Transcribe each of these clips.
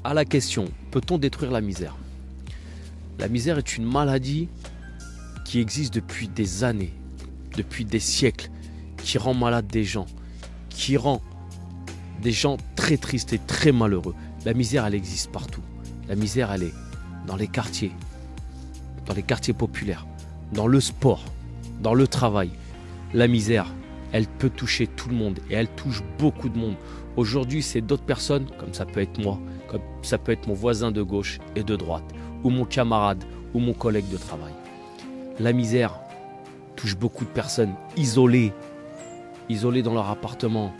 À la question, peut-on détruire la misère? La misère est une maladie qui existe depuis des années, depuis des siècles, qui rend malade des gens, qui rend des gens très tristes et très malheureux. La misère, elle existe partout. La misère, elle est dans les quartiers populaires, dans le sport, dans le travail. La misère, elle peut toucher tout le monde et elle touche beaucoup de monde. Aujourd'hui, c'est d'autres personnes, comme ça peut être moi, comme ça peut être mon voisin de gauche et de droite, ou mon camarade, ou mon collègue de travail. La misère touche beaucoup de personnes isolées dans leur appartement,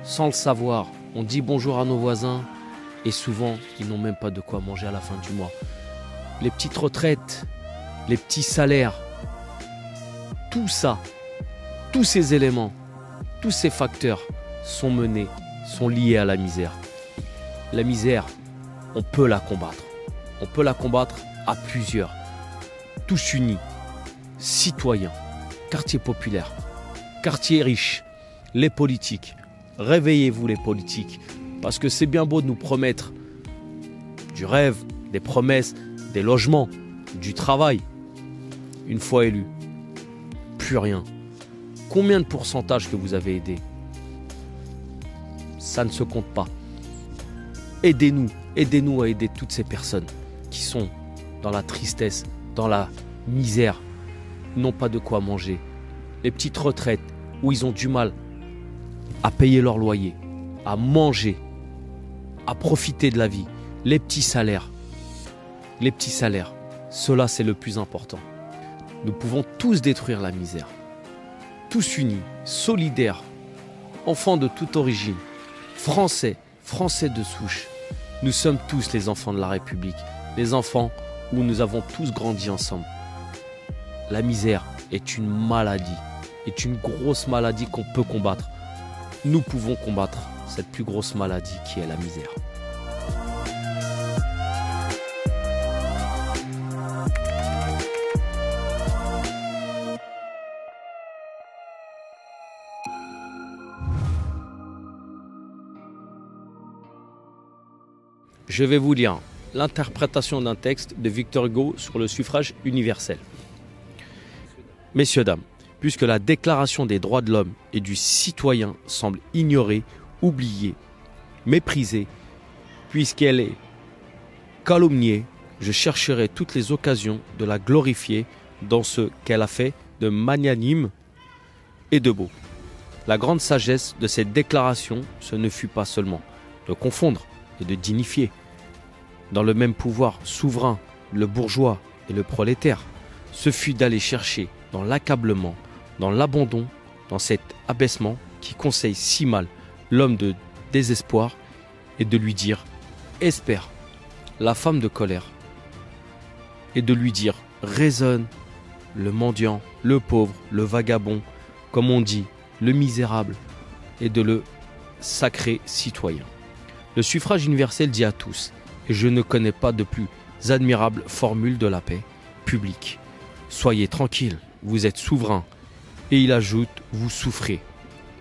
sans le savoir. On dit bonjour à nos voisins et souvent, ils n'ont même pas de quoi manger à la fin du mois. Les petites retraites, les petits salaires, tout ça, tous ces éléments, tous ces facteurs sont liés à la misère. La misère, on peut la combattre. On peut la combattre à plusieurs. Tous unis, citoyens, quartier populaire, quartier riche, les politiques. Réveillez-vous les politiques, parce que c'est bien beau de nous promettre du rêve, des promesses, des logements, du travail. Une fois élu, plus rien. Combien de pourcentage que vous avez aidé? Ça ne se compte pas. Aidez-nous à aider toutes ces personnes qui sont dans la tristesse, dans la misère, n'ont pas de quoi manger. Les petites retraites où ils ont du mal à payer leur loyer, à manger, à profiter de la vie. Les petits salaires, cela c'est le plus important. Nous pouvons tous détruire la misère. Tous unis, solidaires, enfants de toute origine, Français de souche. Nous sommes tous les enfants de la République, les enfants où nous avons tous grandi ensemble. La misère est une maladie, est une grosse maladie qu'on peut combattre. Nous pouvons combattre cette plus grosse maladie qui est la misère. Je vais vous lire l'interprétation d'un texte de Victor Hugo sur le suffrage universel. Messieurs, dames, puisque la déclaration des droits de l'homme et du citoyen semble ignorée, oubliée, méprisée, puisqu'elle est calomniée, je chercherai toutes les occasions de la glorifier dans ce qu'elle a fait de magnanime et de beau. La grande sagesse de cette déclaration, ce ne fut pas seulement de confondre et de dignifier dans le même pouvoir souverain le bourgeois et le prolétaire, ce fut d'aller chercher dans l'accablement, dans l'abandon, dans cet abaissement qui conseille si mal l'homme de désespoir et de lui dire « espère », la femme de colère, et de lui dire « raisonne », le mendiant, le pauvre, le vagabond, comme on dit, le misérable, et de le sacré citoyen. Le suffrage universel dit à tous, et je ne connais pas de plus admirable formule de la paix publique. Soyez tranquilles, vous êtes souverain. Et il ajoute, vous souffrez.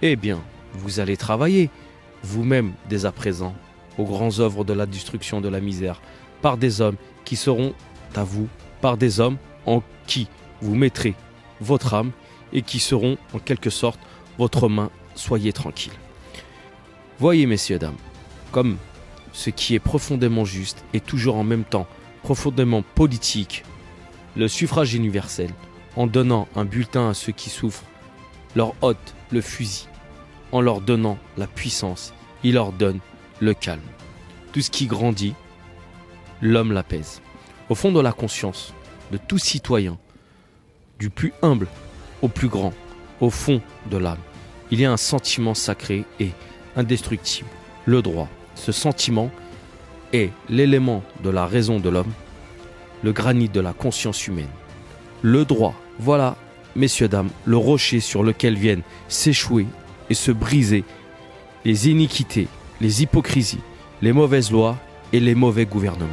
Eh bien, vous allez travailler, vous-même dès à présent, aux grandes œuvres de la destruction de la misère, par des hommes qui seront à vous, par des hommes en qui vous mettrez votre âme et qui seront en quelque sorte votre main. Soyez tranquilles. Voyez, messieurs, dames, comme ce qui est profondément juste et toujours en même temps profondément politique, le suffrage universel, en donnant un bulletin à ceux qui souffrent, leur ôte le fusil. En leur donnant la puissance, il leur donne le calme. Tout ce qui grandit, l'homme l'apaise. Au fond de la conscience de tout citoyen, du plus humble au plus grand, au fond de l'âme, il y a un sentiment sacré et indestructible, le droit. Ce sentiment est l'élément de la raison de l'homme, le granit de la conscience humaine. Le droit, voilà, messieurs, dames, le rocher sur lequel viennent s'échouer et se briser les iniquités, les hypocrisies, les mauvaises lois et les mauvais gouvernements.